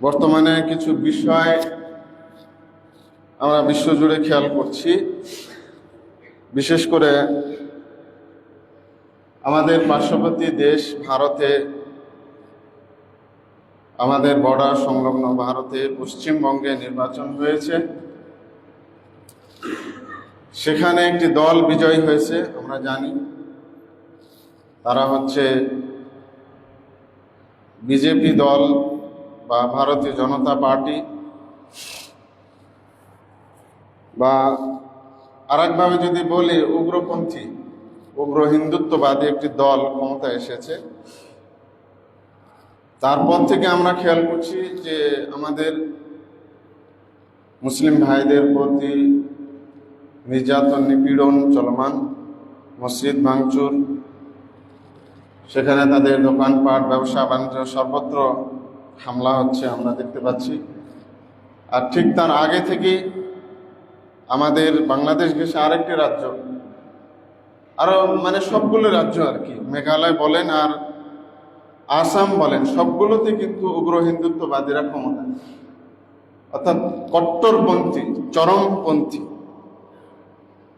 বর্তমানে কিছু বিষয় আমরা বিশ্বজুড়ে খেয়াল করছি, বিশেষ করে আমাদের পার্শ্ববর্তী দেশ ভারতে, আমাদের বর্ডার সংলগ্ন ভারতে পশ্চিমবঙ্গে নির্বাচন হয়েছে। সেখানে একটি দল বিজয়ী হয়েছে, আমরা জানি তারা হচ্ছে বিজেপি দল বা ভারতীয় জনতা পার্টি, বা আরেকভাবে যদি বলি উগ্রপন্থী, উগ্র হিন্দুত্ববাদী একটি দল ক্ষমতায় এসেছে। তারপর থেকে আমরা খেয়াল করছি যে আমাদের মুসলিম ভাইদের প্রতি নির্যাতন নিপীড়ন চলমান, মসজিদ ভাঙচুর, সেখানে তাদের দোকানপাট ব্যবসা বাণিজ্য সর্বত্র হামলা হচ্ছে আমরা দেখতে পাচ্ছি। আর ঠিক তার আগে থেকে আমাদের বাংলাদেশ ঘেঁষে আরেকটি রাজ্য, আরো সবগুলো রাজ্য আর কি, মেঘালয় বলেন আর আসাম বলেন, সবগুলোতে কিন্তু উগ্র হিন্দুত্ববাদীরা ক্ষমতা, অর্থাৎ কট্টরপন্থী চরমপন্থী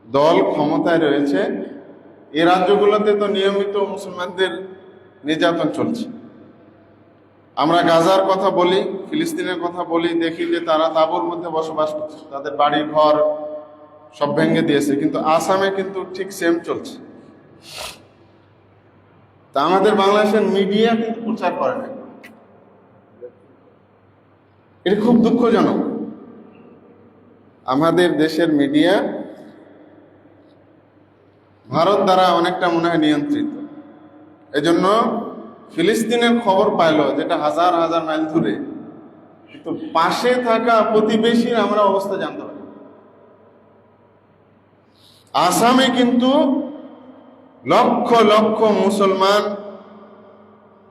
দল ক্ষমতায় রয়েছে। এই রাজ্যগুলোতে তো নিয়মিত মুসলমানদের নির্যাতন চলছে। আমরা গাজার কথা বলি, ফিলিস্তিনের কথা বলি, দেখি যে তারা তাঁবুর মধ্যে বসবাস করছে, তাদের বাড়ি ঘর সব ভেঙে দিয়েছে। কিন্তু আসামে কিন্তু ঠিক সেম চলছে। তা আমাদের বাংলাদেশের মিডিয়া কিন্তু প্রচার করে না, এটা খুব দুঃখজনক। আমাদের দেশের মিডিয়া ভারত দ্বারা অনেকটা মনে হয় নিয়ন্ত্রিত। এজন্য ফিলিস্তিনের খবর পাইল, যেটা হাজার হাজার মাইল দূরে, কিন্তু পাশে থাকা প্রতিবেশীর আমরা অবস্থা জানতে পারি। আসামে কিন্তু লক্ষ লক্ষ মুসলমান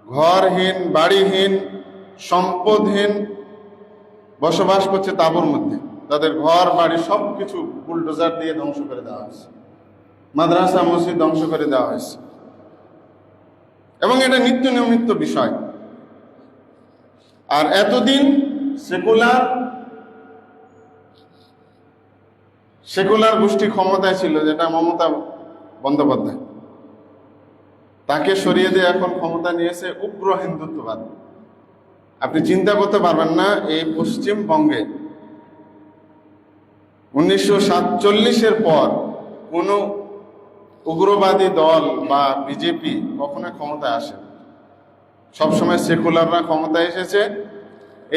ঘরহীন, বাড়িহীন, সম্পদহীন বসবাস করছে তাঁবুর মধ্যে। তাদের ঘর বাড়ি সবকিছু বুলডোজার দিয়ে ধ্বংস করে দেওয়া হয়েছে, মাদ্রাসা মসজিদ ধ্বংস করে দেওয়া হয়েছে। এবং এটা নিত্য নৈমিত্য বিষয়। আর এতদিন সেকুলার গোষ্ঠী ক্ষমতায় ছিল, যেটা মমতা বন্দ্যোপাধ্যায়, তাকে সরিয়ে দিয়ে এখন ক্ষমতা নিয়েছে উগ্র হিন্দুত্ববাদ। আপনি চিন্তা করতে পারবেন না, এই পশ্চিমবঙ্গে 1947-এর পর কোনো উগ্রবাদী দল বা বিজেপি কখনো ক্ষমতায় আসে, সবসময় সেকুলাররা ক্ষমতায় এসেছে।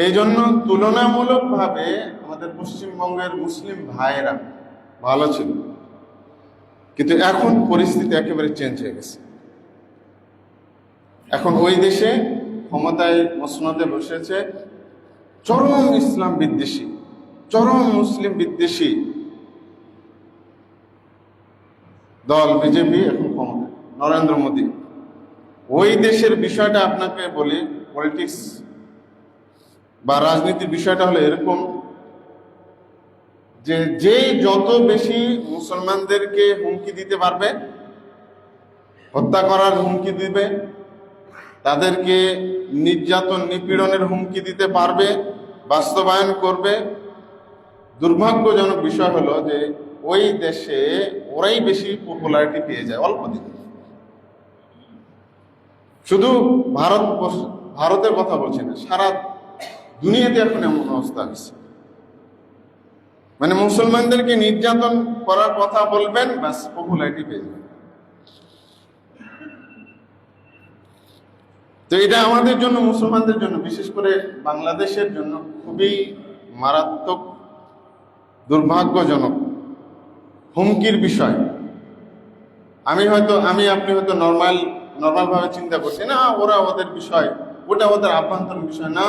এই জন্য তুলনামূলকভাবে আমাদের পশ্চিমবঙ্গের মুসলিম ভাইয়েরা ভালো ছিল। কিন্তু এখন পরিস্থিতি একেবারে চেঞ্জ হয়ে গেছে। এখন ওই দেশে ক্ষমতায় মসনদে বসেছে চরম ইসলাম বিদ্বেষী, চরম মুসলিম বিদ্বেষী দল বিজেপি এখন ক্ষমতায়, নরেন্দ্র মোদী। ওই দেশের বিষয়টা আপনাকে বলি, পলিটিক্স বা রাজনীতির বিষয়টা হলো এরকম যে যত বেশি মুসলমানদেরকে হুমকি দিতে পারবে, হত্যা করার হুমকি দিবে, তাদেরকে নির্যাতন নিপীড়নের হুমকি দিতে পারবে, বাস্তবায়ন করবে। দুর্ভাগ্যজনক বিষয় হলো যে ওই দেশে ওরাই বেশি পপুলারিটি পেয়ে যায় অল্প দিন। শুধু ভারতের কথা বলছি না, সারা দুনিয়াতে এখন এমন অবস্থা হয়েছে। মুসলমানদেরকে নির্যাতন করার কথা বলবেন, ব্যাস পপুলারিটি পেয়ে যাবেন। তো এটা আমাদের জন্য, মুসলমানদের জন্য, বিশেষ করে বাংলাদেশের জন্য খুবই মারাত্মক, দুর্ভাগ্যজনক, হুমকির বিষয়। আপনি হয়তো নর্মালভাবে চিন্তা করছি, না ওরা ওদের বিষয়, ওটা ওদের আভ্যন্তরীণ বিষয় না।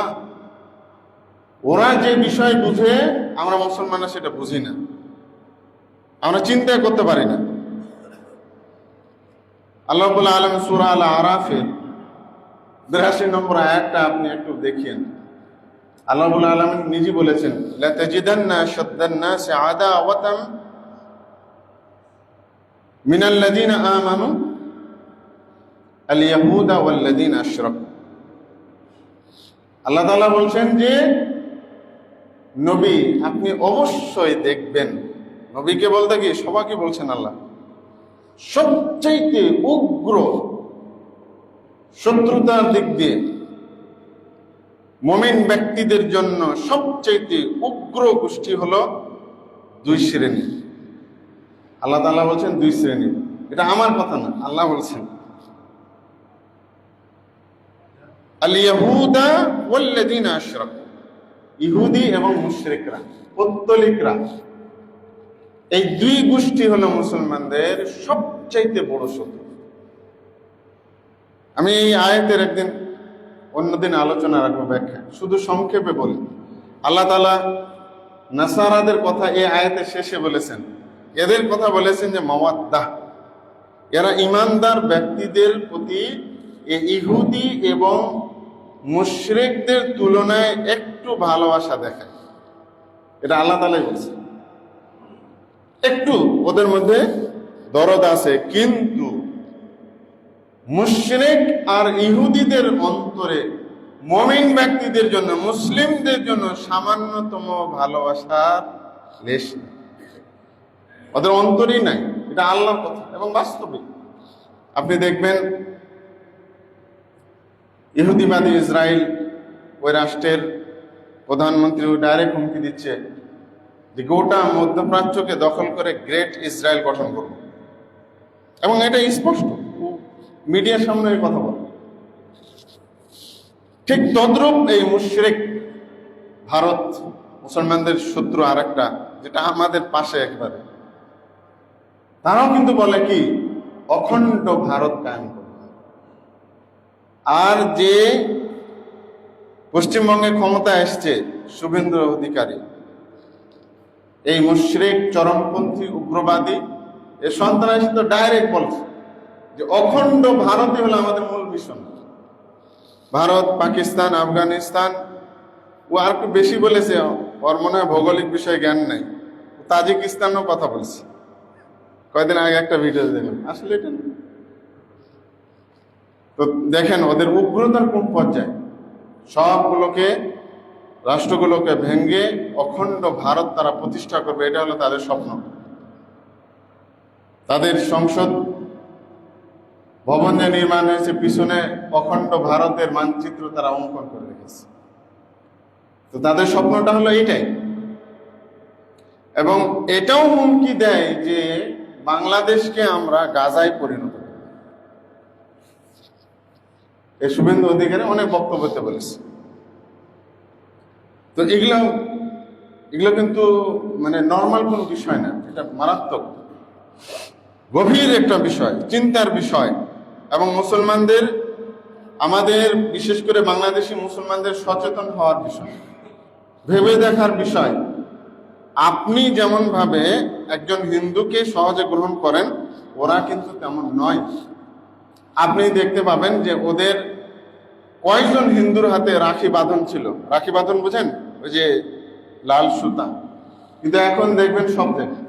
ওরা যে বিষয় বুঝে আমরা মুসলমানরা সেটা বুঝি না, আমরা চিন্তা করতে পারি না। আল্লাহ রাব্বুল আলামিন সূরা আল আরাফের ৮২ নম্বর আয়াতটা আপনি একটু দেখেন। আল্লাহ রাব্বুল আলামিন নিজে বলেছেন, লা তাজিদান্না আশাদ্দান নাসি আদাওয়াতাম মিনাল্লাযীনা আমানু আল ইয়াহুদা ওয়াল্লাযীনা আশরাকু। আল্লাহ তাআলা বলছেন যে নবী আপনি অবশ্যই দেখবেন, নবীকে বলতে কি সবাইকে বলছেন আল্লাহ, সবচাইতে উগ্র শত্রুতার দিক দিয়ে মুমিন ব্যক্তিদের জন্য সবচাইতে উগ্র গোষ্ঠী হলো দুই শ্রেণী। আল্লাহ তাআলা বলছেন দুই শ্রেণী, এটা আমার কথা না, আল্লাহ বলছেন আল ইয়াহুদা ওয়াল্লাযিনা আশরাকু, ইহুদি এবং মুশরিকরা, পৌত্তলিকরা, এই দুই গোষ্ঠী হলো মুসলমানদের সবচাইতে বড় শত্রু। আমি এই আয়াতের একদিন অন্যদিন আলোচনা রাখবো, ব্যাখ্যা, শুধু সংক্ষেপে বলি। আল্লাহ তাআলা নাসারাদের কথা এই আয়াতের শেষে বলেছেন, এদের কথা বলেছেন যে মাওয়াদ্দাহ, এরা ইমানদার ব্যক্তিদের প্রতি ইহুদি এবং মুশরিকদের তুলনায় একটু ভালোবাসা দেখায়। এটা আল্লাহ তাআলাই বলছেন, একটু ওদের মধ্যে দরদ আছে, কিন্তু মুশরিক আর ইহুদিদের অন্তরে মুমিন ব্যক্তিদের জন্য, মুসলিমদের জন্য সামান্যতম ভালোবাসার লেশ নেই, ওদের অন্তরেই নাই। এটা আল্লাহর কথা এবং বাস্তবিক। আপনি দেখবেন ইহুদিবাদী ইসরায়েল, ওই রাষ্ট্রের প্রধানমন্ত্রী ডাইরেক্ট হুমকি দিচ্ছে যে গোটা মধ্যপ্রাচ্যকে দখল করে গ্রেট ইসরায়েল গঠন করব, এবং এটা স্পষ্ট, মিডিয়ার সামনে এই কথা বলে। ঠিক তদ্রূপ এই মুশরিক ভারত, মুসলমানদের শত্রু আরেকটা, যেটা আমাদের পাশে একবারে, তারাও কিন্তু বলে কি অখণ্ড ভারত কায়েম করবে। আর যে পশ্চিমবঙ্গে ক্ষমতা এসছে শুভেন্দু অধিকারী, এই মুশরিক চরমপন্থী উগ্রবাদী এ সন্ত্রাসী তো ডাইরেক্ট বলছে যে অখণ্ড ভারতই হলো আমাদের মূল মিশন। ভারত, পাকিস্তান, আফগানিস্তান, ও আর একটু বেশি বলেছে, ওর মনে হয় ভৌগোলিক বিষয়ে জ্ঞান নেই, তাজিকিস্তানও কথা বলছে। কয়েকদিন আগে একটা ভিডিও দেখলাম, আসলে এটা না। তো দেখেন ওদের উগ্রতার কোন পর্যায়ে, সবগুলোকে, রাষ্ট্রগুলোকে ভেঙ্গে অখণ্ড ভারত তারা প্রতিষ্ঠা করবে, এটা হলো তাদের স্বপ্ন। তাদের সংসদ ভবন যে নির্মাণ হয়েছে, পিছনে অখণ্ড ভারতের মানচিত্র তারা অঙ্কন করে রেখেছে। তো তাদের স্বপ্নটা হলো এটাই, এবং এটাও হুমকি দেয় যে বাংলাদেশকে আমরা গাজায় পরিণত করব। এই শুভেন্দু অধিকারী অনেক বক্তব্যতে বলেছে। তো এগুলো কিন্তু মানে নর্মাল কোনো বিষয় না, এটা মারাত্মক গভীর একটা বিষয়, চিন্তার বিষয়, এবং মুসলমানদের, আমাদের বিশেষ করে বাংলাদেশি মুসলমানদের সচেতন হওয়ার বিষয়, ভেবে দেখার বিষয়। আপনি যেমন ভাবে একজন হিন্দুকে সহজে গ্রহণ করেন, ওরা কিন্তু তেমন নয়। আপনি দেখতে পাবেন যে ওদের কয়েকজন হিন্দুর হাতে রাখি বাঁধন ছিল, রাখি বাঁধন বুঝেন, ওই যে লাল সুতা, কিন্তু এখন দেখবেন সব জায়গায়।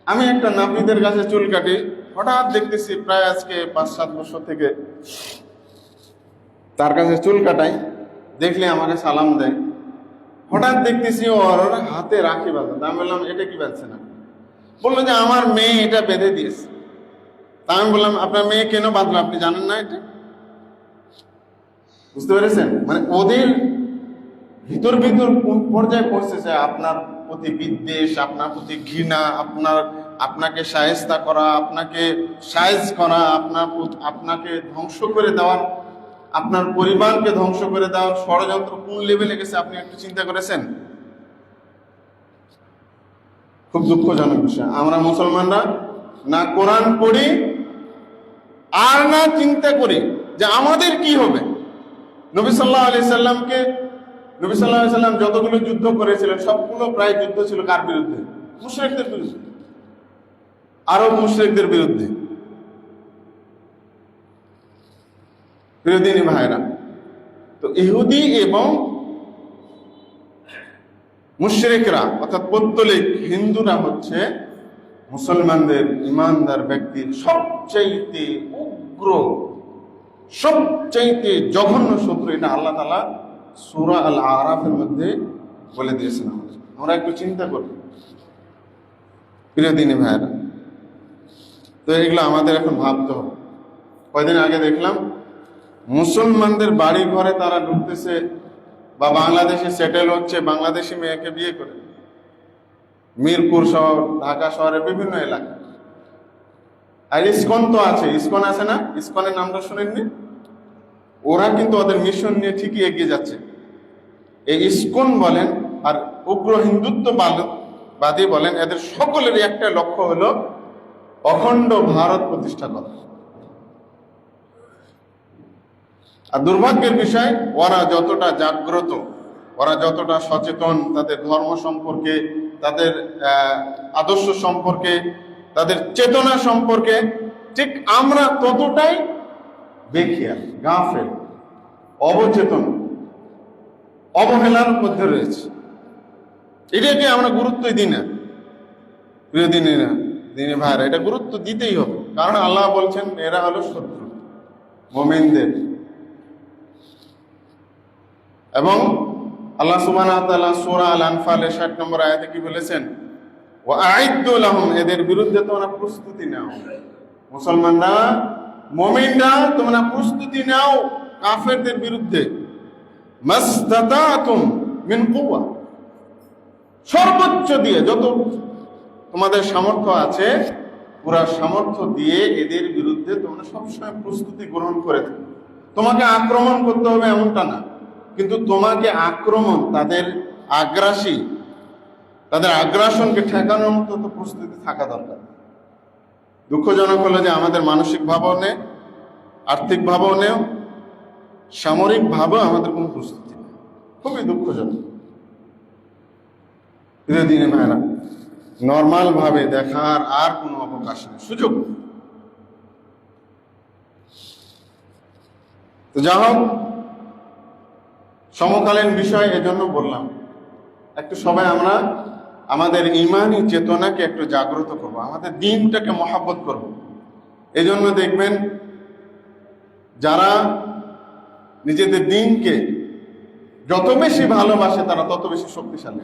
আমি একটা নাপিতের কাছে চুল কাটি, হঠাৎ দেখতেছি প্রায় আজকে 5-7 বছর থেকে তার কাছে চুল কাটাই, দেখলে আমাকে সালাম দেয়। হঠাৎ দেখতেছি ওর হাতে রাখি বাঁধা। আমি বললাম এটা কি বাঁধছে না? বললো যে আমার মেয়ে এটা বেঁধে দিয়েছে। তা আমি বললাম আপনার মেয়ে কেন বাঁধলো, আপনি জানেন না এটা? বুঝতে পেরেছেন? মানে ওদের ভিতর কোন পর্যায়ে পৌঁছেছে, আপনার প্রতি বিদ্বেষ, আপনার প্রতি ঘৃণা, আপনাকে শায়েস্তা করা, আপনাকে সাইজ করা, আপনাকে ধ্বংস করে দেওয়ার, আপনার পরিবারকে ধ্বংস করে দেওয়ার ষড়যন্ত্র কোন লেভেলে গেছে আপনি একটু চিন্তা করেছেন? খুব দুঃখজনক বিষয়। আমরা মুসলমানরা না কোরআন পড়ি আর না চিন্তা করি যে আমাদের কি হবে। নবী সাল্লাল্লাহু আলাইহি সাল্লাম যতগুলো যুদ্ধ করেছিলেন সবগুলো প্রায় যুদ্ধ ছিল কার বিরুদ্ধে? মুশরিকদের বিরুদ্ধে, আরব মুশরিকদের বিরুদ্ধে। প্রিয়দিনী ভাইরা, তো ইহুদি এবং মুশরিকরা অর্থাৎ পৌত্তলিক হিন্দুরা হচ্ছে মুসলমানদের ইমানদার ব্যক্তির সবচাইতে উগ্র, সবচাইতে জঘন্য শত্রু। এটা আল্লাহ তাআলা সূরা আল আরাফের মধ্যে বলে দিয়েছেন। আমরা একটু চিন্তা করি প্রিয় দিনী ভাইয়েরা, তো এগুলো আমাদের এখন ভাবতে হবে। কয়দিন আগে দেখলাম মুসলমানদের বাড়ি ঘরে তারা ঢুকতেছে বা বাংলাদেশে সেটেল হচ্ছে, বাংলাদেশি মেয়েকে বিয়ে করে, মিরপুর শহর, ঢাকা শহরের বিভিন্ন এলাকা। আর ইসকন তো আছে, ইসকন আছে না, ইসকনের নামটা শুনেননি? ওরা কিন্তু ওদের মিশন নিয়ে ঠিকই এগিয়ে যাচ্ছে। এই ইসকন বলেন আর উগ্র হিন্দুত্ববাদী বলেন, এদের সকলেরই একটা লক্ষ্য হলো অখণ্ড ভারত প্রতিষ্ঠা করা। আর দুর্ভাগ্যের বিষয়, ওরা যতটা জাগ্রত, ওরা যতটা সচেতন তাদের ধর্ম সম্পর্কে, তাদের আদর্শ সম্পর্কে, তাদের চেতনা সম্পর্কে, ঠিক আমরা ততটাই বেখেয়াল, গাফেল, অবচেতন, অবহেলার মধ্যে রয়েছে। এটাকে আমরা গুরুত্বই দিই না প্রিয় দিনী ভাইরা, এটা গুরুত্ব দিতেই হবে। কারণ আল্লাহ বলছেন এরা হলো শত্রু মুমিনদের। এবং আল্লাহ সুবহানাহু ওয়া তাআলা সূরা আল আনফালের 60 নম্বর আয়াতে কি বলেছেন? ওয়া আইদ্দু লাহুম, এদের বিরুদ্ধে তোমরা প্রস্তুতি নাও। মুসলমানরা, মুমিনরা, তোমরা প্রস্তুতি নাও কাফেরদের বিরুদ্ধে। মাসতাতাতুম মিন কুওয়া, সর্বোচ্চ দিয়ে যত তোমাদের সামর্থ্য আছে পুরা সামর্থ্য দিয়ে এদের বিরুদ্ধে তোমরা সবসময় প্রস্তুতি গ্রহণ করে থাকো। তোমাকে আক্রমণ করতে হবে এমনটা না, কিন্তু তোমাকে আক্রমণ, তাদের আগ্রাসনকে ঠেকানোর মতো তো প্রস্তুতি থাকা দরকার। দুঃখজনক হলো যে আমাদের মানসিক ভাবেও নেই, আর্থিক ভাবেও নেই, সামরিক ভাবেও আমাদের কোনো প্রস্তুতি নেই। খুবই দুঃখজনক। দিনে ভাইরা, নর্মাল ভাবে দেখার আর কোনো অবকাশ নেই, সুযোগ নেই। তো যা হোক, সমকালীন বিষয় এজন্য বললাম, একটু সবাই আমরা আমাদের ইমানি চেতনাকে একটু জাগ্রত করব, আমাদের দিনটাকে মহাব্বত করব। এজন্য দেখবেন যারা নিজেদের দিনকে যত বেশি ভালোবাসে তারা তত বেশি শক্তিশালী।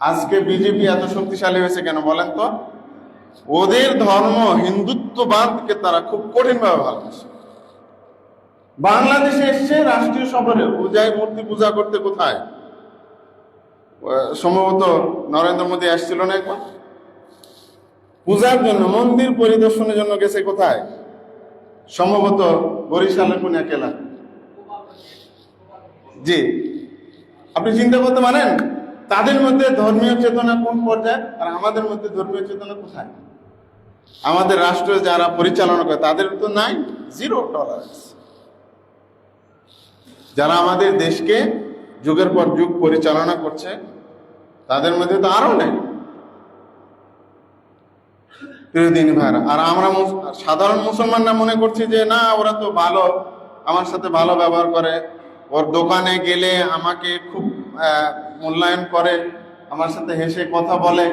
আজকে বিজেপি এত শক্তিশালী হয়েছে কেন বলেন তো? ওদের ধর্ম হিন্দুত্ববাদকে তারা খুব কঠিনভাবে ভালোবাসে। বাংলাদেশে এসছে রাষ্ট্রীয় সফরে, পূজায় মূর্তি পূজা করতে। কোথায়? সম্ভবত নরেন্দ্র মোদী আসছিল না একবার পূজার জন্য, মন্দির পরিদর্শনের জন্য গেছে। কোথায়? সম্ভবত বরিশালের কোন এক এলাকা। জি, আপনি চিন্তা করতে পারেন তাদের মধ্যে ধর্মীয় চেতনা কোন পর্যায়ে, আর আমাদের মধ্যে ধর্মীয় চেতনা কোথায়? আমাদের রাষ্ট্র যারা পরিচালনা করে তাদের তো নাই, জিরো টলারেন্স। যারা আমাদের দেশকে যুগের পর যুগ পরিচালনা করছে তাদের মধ্যে তো আরো নেই। প্রিয়দিনী ভাইরা, আর আমরা সাধারণ মুসলমানরা মনে করছি যে না, ওরা তো ভালো, আমার সাথে ভালো ব্যবহার করে, ওর দোকানে গেলে আমাকে খুব মূল্যায়ন করে, আমার সাথে হেসে কথা বলে।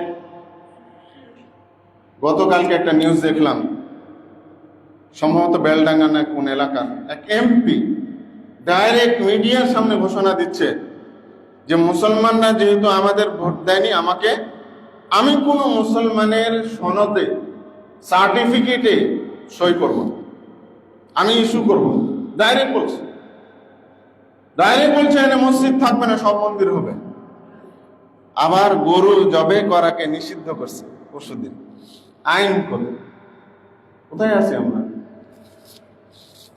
গতকালকে একটা নিউজ দেখলাম, সম্ভবত বেলডাঙ্গা না কোন এলাকার এক এমপি ডাইরেক্ট মিডিয়ার সামনে ঘোষণা দিচ্ছে যে মুসলমানরা যেহেতু আমাদের ভোট দেয়নি, আমি কোনো মুসলমানের সনদে, সার্টিফিকেটে সই করব, আমি ইস্যু করব। ডাইরেক্ট বলছে এখানে মসজিদ থাকবে না, সব মন্দির হবে। আবার গরু জবে করাকে নিষিদ্ধ করছে পরশুদিন আইন করে। কোথায় আছি আমরা?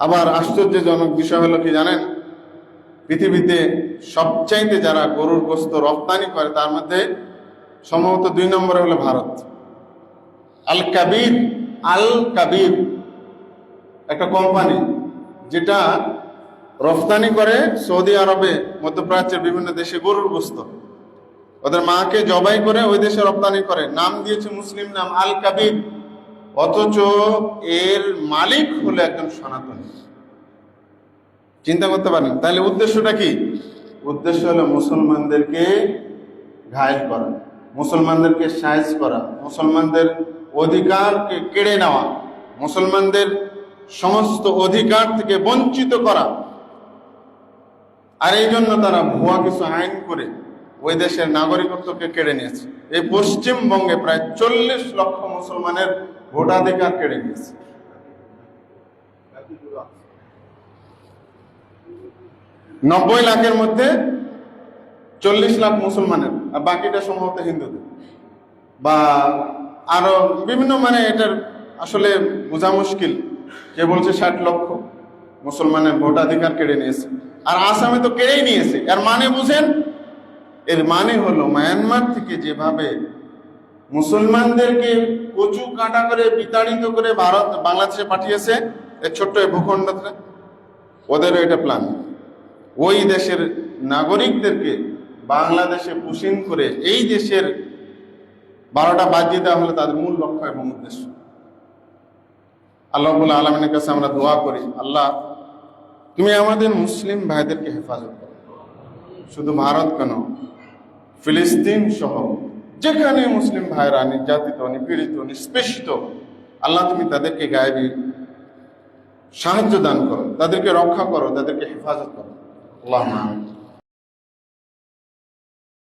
আবার আশ্চর্যজনক বিষয় হলো কি জানেন, পৃথিবীতে সবচাইতে যারা গরুর গোস্ত রপ্তানি করে তার মধ্যে সম্ভবত 2 নম্বরে হলো ভারত। আল কাবির একটা কোম্পানি যেটা রপ্তানি করে সৌদি আরবে, মধ্যপ্রাচ্যের বিভিন্ন দেশে গরুর গোস্ত। ওদের মাকে জবাই করে ওই দেশে রপ্তানি করে, নাম দিয়েছে মুসলিম নাম আল কাবির, অথচ এর মালিক হলো একজন সনাতনী। চিন্তা করতে পারেন তাহলে উদ্দেশ্যটা কি? উদ্দেশ্য হলো মুসলমানদেরকে ঘায়েল করা, মুসলমানদেরকে সাইজ করা, মুসলমানদের অধিকারকে কেড়ে নেওয়া, মুসলমানদের সমস্ত অধিকার থেকে বঞ্চিত করা। আর এই জন্য তারা ভুয়া কিছু আইন করে ওই দেশের নাগরিকত্বকে কেড়ে নিয়েছে। এই পশ্চিমবঙ্গে প্রায় 40 লক্ষ মুসলমানের ভোটাধিকার কেড়ে নিয়েছে। নব্বই লাখের মধ্যে 40 লাখ মুসলমানের, আর বাকিটা সম্ভবত হিন্দুদের বা আরো বিভিন্ন, মানে এটার আসলে বোঝা মুশকিল। কে বলছে 60 লক্ষ মুসলমানের ভোটাধিকার কেড়ে নিয়েছে, আর আসামে তো কেড়েই নিয়েছে। এর মানে বুঝেন, এর মানে হলো মায়ানমার থেকে যেভাবে মুসলমানদেরকে কচু কাটা করে বিতাড়িত করে ভারত বাংলাদেশে পাঠিয়েছে এই ছোট্ট এই ভূখণ্ডটা, ওদেরও এটা প্ল্যান। ওই দেশের নাগরিকদেরকে বাংলাদেশে পুশিং করে এই দেশের 12টা বাজিয়ে দেওয়া হলো তাদের মূল লক্ষ্য এবং উদ্দেশ্য। আল্লাহ রাব্বুল আলামিনের কাছে আমরা দোয়া করি, আল্লাহ তুমি আমাদের মুসলিম ভাইদেরকে হেফাজত করো। শুধু ভারত কেন, ফিলিস্তিন সহ যেখানে মুসলিম ভাইরা নির্যাতিত, নিপীড়িত, নিষ্পেষিত, আল্লাহ তুমি তাদেরকে গায়েবী সাহায্য দান করো, তাদেরকে রক্ষা করো, তাদেরকে হেফাজত করো। আল্লাহুম্মা আমিন।